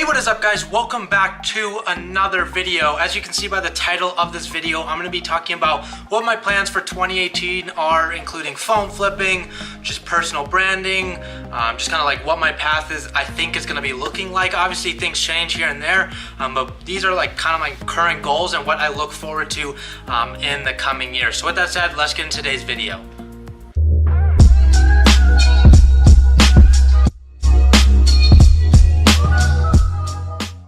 Hey, what is up guys? Welcome back to another video. As you can see by the title of this video, I'm going to be talking about what my plans for 2018 are, including phone flipping, just personal branding, just kind of like what my path is, I think is going to be looking like. Obviously things change here and there, but these are like kind of my current goals and what I look forward to in the coming year. So with that said, let's get into today's video.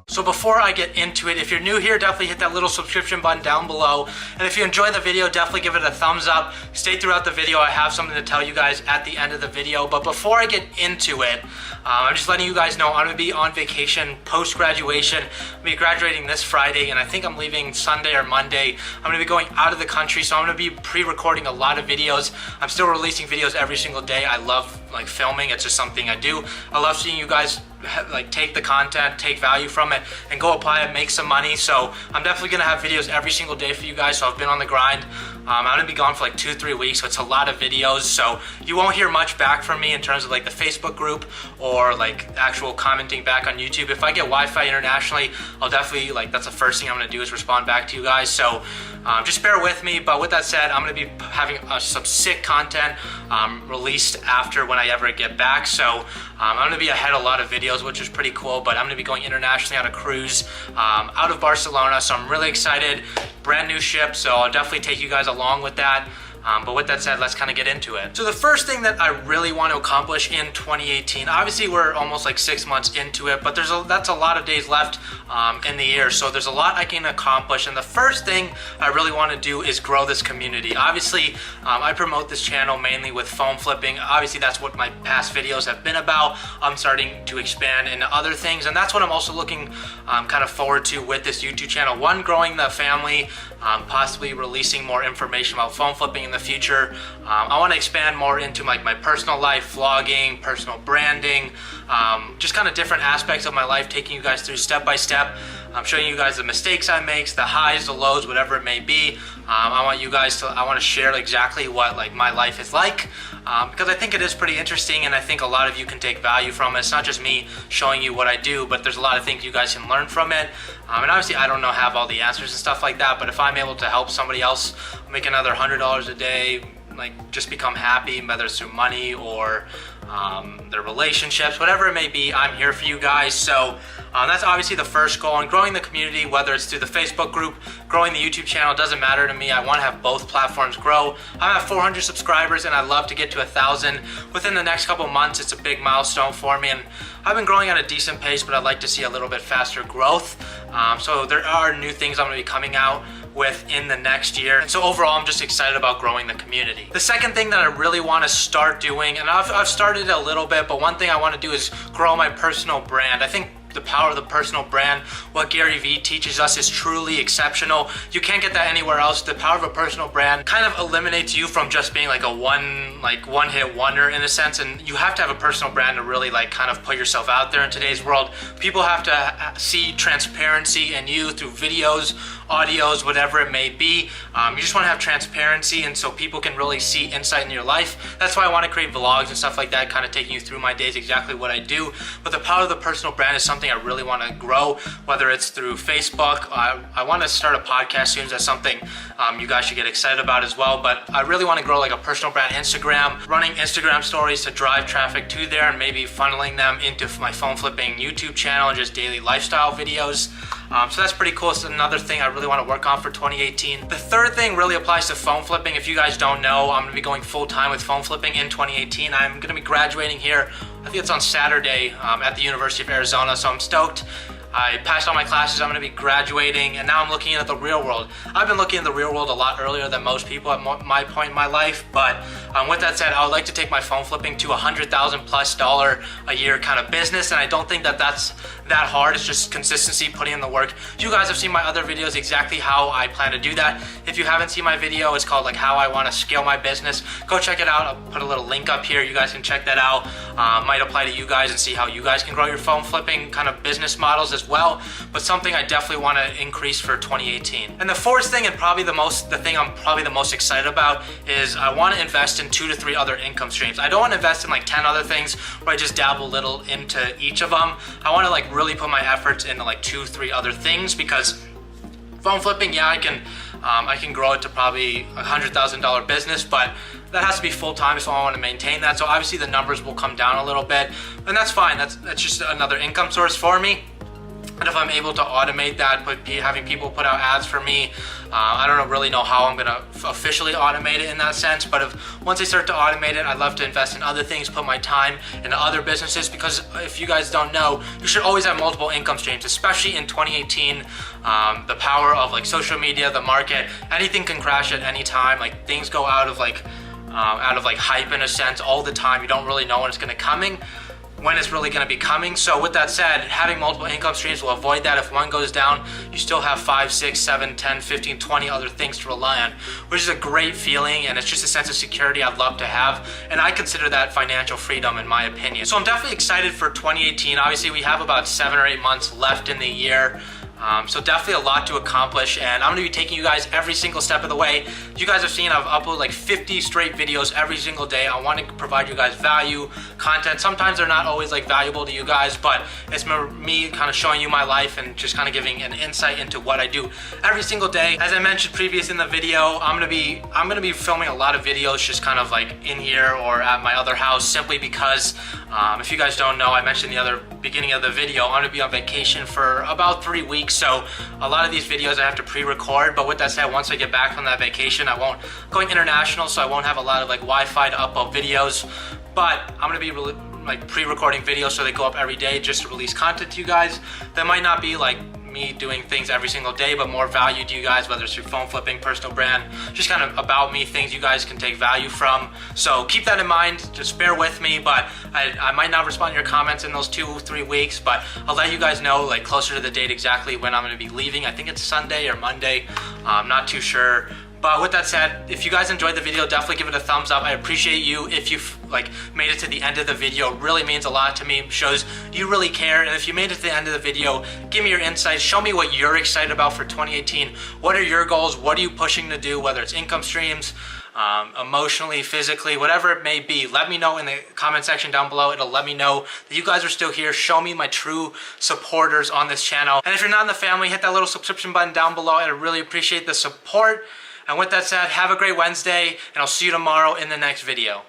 So before I get into it, if you're new here, definitely hit that little subscription button down below. And if you enjoy the video, definitely give it a thumbs up. Stay throughout the video. I have something to tell you guys at the end of the video. But before I get into it, I'm just letting you guys know I'm going to be on vacation post-graduation. I'm going to be graduating this Friday, and I think I'm leaving Sunday or Monday. I'm going to be going out of the country, so I'm going to be pre-recording a lot of videos. I'm still releasing videos every single day. I love like filming. It's just something I do. I love seeing you guys like take the content, take value from it, and go apply it, make some money. So I'm definitely gonna have videos every single day for you guys. So I've been on the grind. I'm gonna be gone for like 2-3 weeks, so it's a lot of videos. So you won't hear much back from me in terms of like the Facebook group or like actual commenting back on YouTube. If I get Wi-Fi internationally, I'll definitely that's the first thing I'm gonna do is respond back to you guys. So just bear with me. But with that said, I'm gonna be having some sick content released after when I ever get back. So I'm gonna be ahead a lot of videos, which is pretty cool. But I'm gonna be going internationally on a cruise out of Barcelona, so I'm really excited. Brand new ship, so I'll definitely take you guys along with that. But with that said, let's kind of get into it. So the first thing that I really want to accomplish in 2018, obviously we're almost like 6 months into it, but that's a lot of days left in the year. So there's a lot I can accomplish. And the first thing I really want to do is grow this community. Obviously, I promote this channel mainly with phone flipping. Obviously, that's what my past videos have been about. I'm starting to expand into other things, and that's what I'm also looking kind of forward to with this YouTube channel. One, growing the family, possibly releasing more information about phone flipping in the future. I want to expand more into like my personal life, vlogging, personal branding, just kind of different aspects of my life, taking you guys through step by step. I'm showing you guys the mistakes I make, the highs, the lows, whatever it may be. I want to share exactly what like my life is like, because I think it is pretty interesting, and I think a lot of you can take value from it. It's not just me showing you what I do, but there's a lot of things you guys can learn from it. And obviously I don't have all the answers and stuff like that, but if I'm able to help somebody else make another $100 a day, like just become happy, whether it's through money or their relationships, whatever it may be, I'm here for you guys. So that's obviously the first goal. And growing the community, whether it's through the Facebook group, growing the YouTube channel, doesn't matter to me. I want to have both platforms grow. I'm at 400 subscribers, and I'd love to get to 1,000 within the next couple months. It's a big milestone for me, and I've been growing at a decent pace, but I'd like to see a little bit faster growth. So there are new things I'm going to be coming out with in the next year. And so overall, I'm just excited about growing the community. The second thing that I really want to start doing, and I've started a little bit, but one thing I want to do is grow my personal brand. I think the power of the personal brand, what Gary Vee teaches us, is truly exceptional. You can't get that anywhere else. The power of a personal brand kind of eliminates you from just being like a one-hit wonder in a sense, and you have to have a personal brand to really kind of put yourself out there in today's world. People have to see transparency in you through videos, audios, whatever it may be. You just want to have transparency, and so people can really see insight in your life. That's why I want to create vlogs and stuff like that, kind of taking you through my days, exactly what I do. But the power of the personal brand is something I really want to grow, whether it's through Facebook. I want to start a podcast soon. That's something you guys should get excited about as well. But I really want to grow like a personal brand Instagram, running Instagram stories to drive traffic to there, and maybe funneling them into my phone flipping YouTube channel and just daily lifestyle videos. So that's pretty cool. It's another thing I really want to work on for 2018. The third thing really applies to phone flipping. If you guys don't know, I'm going to be going full time with phone flipping in 2018. I'm going to be graduating here, I think it's on Saturday, at the University of Arizona, so I'm stoked. I passed all my classes, I'm going to be graduating, and now I'm looking at the real world. I've been looking at the real world a lot earlier than most people at my point in my life, but with that said, I would like to take my phone flipping to $100,000+ a year kind of business, and I don't think that's that hard. It's just consistency, putting in the work. You guys have seen my other videos, exactly how I plan to do that. If you haven't seen my video, it's called like how I want to scale my business. Go check it out. I'll put a little link up here. You guys can check that out. Might apply to you guys and see how you guys can grow your phone flipping kind of business models as as well, but something I definitely want to increase for 2018. And the fourth thing, and probably the thing I'm probably the most excited about, is I want to invest in 2 to 3 other income streams. I don't want to invest in like 10 other things where I just dabble a little into each of them. I want to like really put my efforts into like 2, 3 other things, because phone flipping, yeah, I can grow it to probably $100,000 business, but that has to be full time if I want to maintain that. So obviously the numbers will come down a little bit, and that's fine. That's just another income source for me. And if I'm able to automate that, having people put out ads for me, I don't really know how I'm gonna officially automate it in that sense, but once I start to automate it, I'd love to invest in other things, put my time into other businesses, because if you guys don't know, you should always have multiple income streams, especially in 2018. The power of like social media, the market, anything can crash at any time. Like things go out of like hype in a sense all the time. You don't really know when it's really going to be coming. So with that said, having multiple income streams will avoid that. If one goes down, you still have 5, 6, 7, 10, 15, 20 other things to rely on, which is a great feeling, and it's just a sense of security I'd love to have, and I consider that financial freedom in my opinion. So I'm definitely excited for 2018. Obviously we have about 7 or 8 months left in the year. So definitely a lot to accomplish, and I'm going to be taking you guys every single step of the way. You guys have seen I've uploaded like 50 straight videos every single day. I want to provide you guys value, content. Sometimes they're not always like valuable to you guys, but it's me kind of showing you my life and just kind of giving an insight into what I do every single day. As I mentioned previous in the video, I'm going to be filming a lot of videos just kind of like in here or at my other house, simply because if you guys don't know, I mentioned in the beginning of the video, I'm going to be on vacation for about 3 weeks. So a lot of these videos I have to pre-record, but with that said, once I get back from that vacation, going international, so I won't have a lot of like Wi-Fi to upload videos, but I'm gonna be like pre-recording videos so they go up every day just to release content to you guys. That might not be like me doing things every single day, but more value to you guys, whether it's through phone flipping, personal brand, just kind of about me, things you guys can take value from. So keep that in mind, just bear with me, but I might not respond to your comments in those 2 or 3 weeks, but I'll let you guys know like closer to the date exactly when I'm going to be leaving. I think it's Sunday or Monday, I'm not too sure. But with that said, if you guys enjoyed the video, definitely give it a thumbs up. I appreciate you if you've like made it to the end of the video. It really means a lot to me. It shows you really care. And if you made it to the end of the video, give me your insights. Show me what you're excited about for 2018. What are your goals? What are you pushing to do? Whether it's income streams, emotionally, physically, whatever it may be. Let me know in the comment section down below. It'll let me know that you guys are still here. Show me my true supporters on this channel. And if you're not in the family, hit that little subscription button down below. I really appreciate the support. And with that said, have a great Wednesday, and I'll see you tomorrow in the next video.